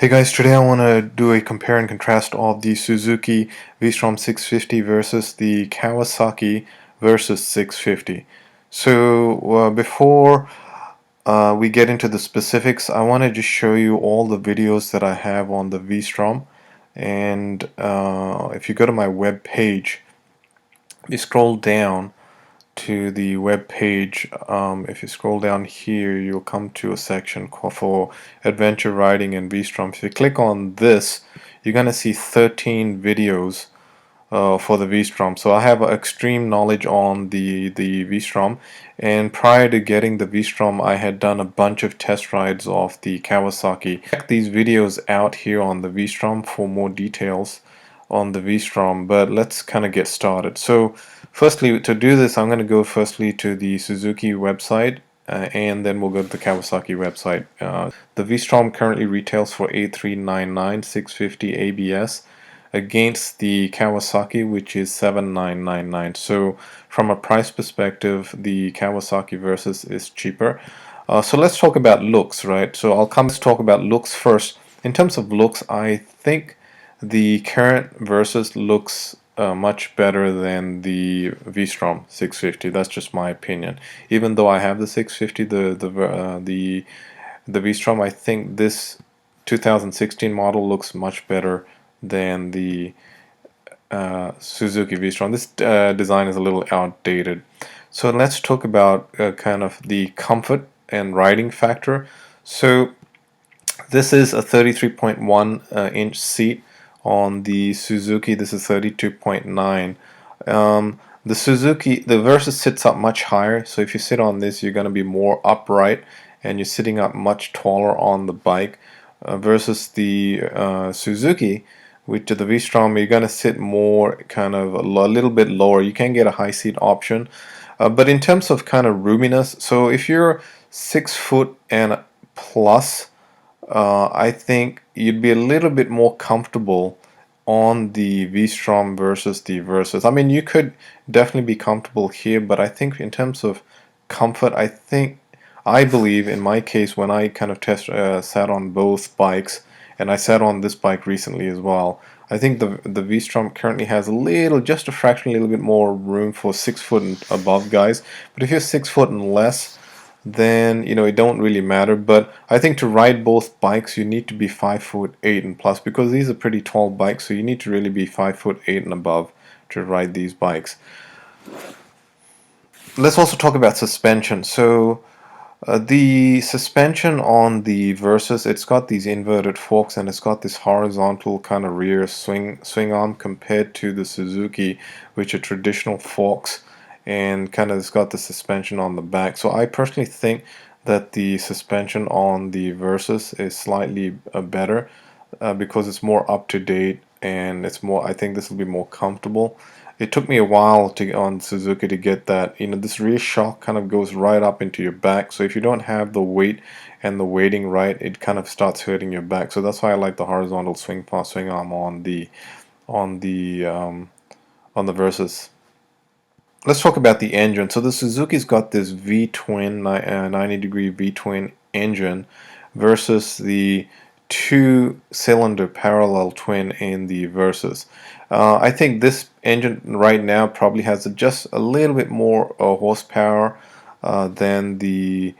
Hey guys, today I want to do a compare and contrast of the Suzuki VStrom 650 versus the Kawasaki Versys 650. Before we get into the specifics, I want to just show you all the videos that I have on the VStrom. And if you go to my web page, you scroll down to the web page. If you scroll down here, you'll come to a section called for adventure riding and VStrom. If you click on this, you're going to see 13 videos for the VStrom. So I have extreme knowledge on the VStrom, and prior to getting the VStrom, I had done a bunch of test rides of the Kawasaki. Check these videos out here on the VStrom for more details on the VStrom, but let's kind of get started. So firstly, to do this, I'm going to go firstly to the Suzuki website, and then we'll go to the Kawasaki website. The VStrom currently retails for $8,399, 650 ABS, against the Kawasaki, which is $7,999. So from a price perspective, the Kawasaki Versys is cheaper. So let's talk about looks, right? So let's talk about looks first. In terms of looks, I think the current Versys looks much better than the VStrom 650. That's just my opinion. Even though I have the 650, the VStrom, I think this 2016 model looks much better than the Suzuki VStrom. This design is a little outdated. So let's talk about kind of the comfort and riding factor. So this is a 33.1 inch seat. On the Suzuki, this is 32.9. The Versys sits up much higher, so if you sit on this, you're going to be more upright, and you're sitting up much taller on the bike, versus the Suzuki, which the VStrom, you're going to sit more kind of a little bit lower. You can get a high seat option, but in terms of kind of roominess, so if you're 6 foot and plus, I think you'd be a little bit more comfortable on the VStrom versus the Versys. I mean, you could definitely be comfortable here, but I think in terms of comfort, I believe in my case, when I kind of sat on both bikes, and I sat on this bike recently as well, I think the VStrom currently has just a fraction, a little bit more room for 6 foot and above guys. But if you're 6 foot and less, then it don't really matter. But I think to ride both bikes, you need to be 5'8" and plus, because these are pretty tall bikes, so you need to really be 5'8" and above to ride these bikes. Let's also talk about suspension. So the suspension on the Versys, it's got these inverted forks, and it's got this horizontal kind of rear swing arm, compared to the Suzuki, which are traditional forks, and kind of it's got the suspension on the back. So I personally think that the suspension on the Versys is slightly better, because it's more up to date, and I think this will be more comfortable. It took me a while on Suzuki to get that. This rear shock kind of goes right up into your back, so if you don't have the weight and the weighting right, it kind of starts hurting your back. So that's why I like the horizontal swing arm on the Versys. Let's talk about the engine. So the Suzuki's got this V-twin 90-degree V-twin engine versus the two-cylinder parallel twin in the Versys. I think this engine right now probably has just a little bit more horsepower than the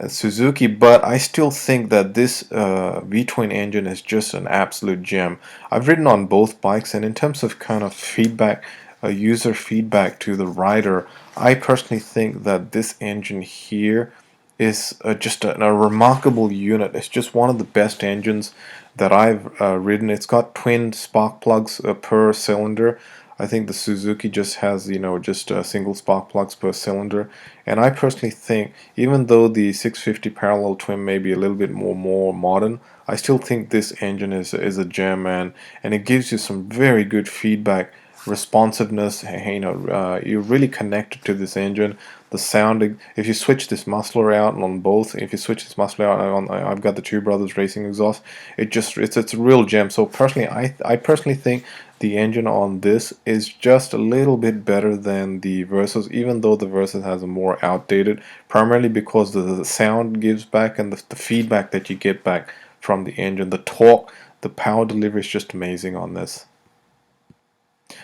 Suzuki, but I still think that this V-twin engine is just an absolute gem. I've ridden on both bikes, and in terms of kind of feedback, user feedback to the rider, I personally think that this engine here is just a remarkable unit. It's just one of the best engines that I've ridden. It's got twin spark plugs per cylinder. I think the Suzuki just has, just single spark plugs per cylinder. And I personally think, even though the 650 parallel twin may be a little bit more modern, I still think this engine is a gem, and it gives you some very good feedback, responsiveness. You're really connected to this engine. The sound, if you switch this muffler out on both, if you switch this muffler out on, I've got the Two Brothers Racing exhaust, it's a real gem. So personally, I personally think the engine on this is just a little bit better than the Versys, even though the Versys has a more outdated, primarily because the sound gives back, and the feedback that you get back from the engine. The torque, the power delivery is just amazing on this.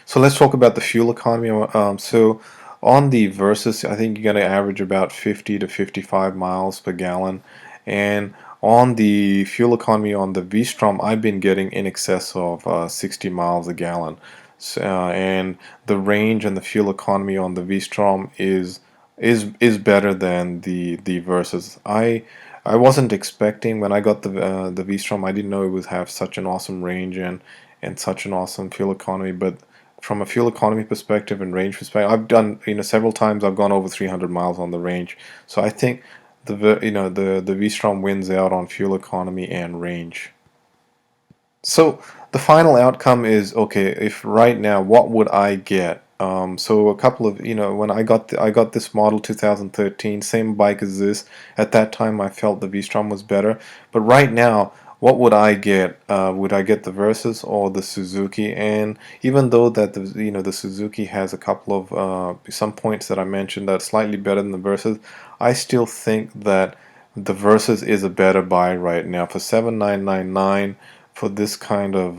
So let's talk about the fuel economy. So on the Versys, I think you're going to average about 50 to 55 miles per gallon. And on the fuel economy on the V-Strom, I've been getting in excess of 60 miles a gallon. So, and the range and the fuel economy on the V-Strom is better than the Versys. I wasn't expecting when I got the V-Strom. I didn't know it would have such an awesome range and such an awesome fuel economy. But from a fuel economy perspective and range perspective, I've done, several times I've gone over 300 miles on the range. So I think the V-Strom wins out on fuel economy and range. So the final outcome is, okay, if right now, what would I get? So a couple of, when I got this model 2013, same bike as this. At that time, I felt the V-Strom was better. But right now, what would I get? Would I get the Versys or the Suzuki? And even though that the Suzuki has a couple of some points that I mentioned that's slightly better than the Versys, I still think that the Versys is a better buy right now for 7,999 for this kind of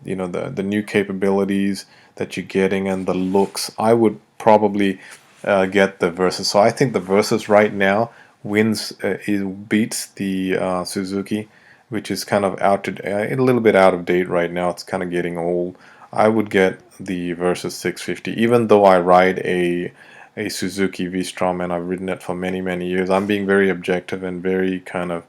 the new capabilities that you're getting and the looks. I would probably get the Versys. So I think the Versys right now wins, it beats the Suzuki, which is kind of a little bit out of date right now. It's kind of getting old. I would get the Versys 650, even though I ride a Suzuki V-Strom and I've ridden it for many years. I'm being very objective and very kind of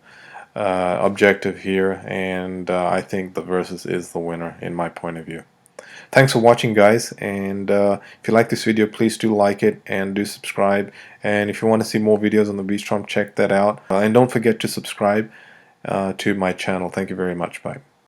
objective here, and I think the Versys is the winner in my point of view. Thanks for watching, guys, and if you like this video, please do like it and do subscribe. And if you want to see more videos on the V-Strom, check that out. And don't forget to subscribe to my channel. Thank you very much. Bye.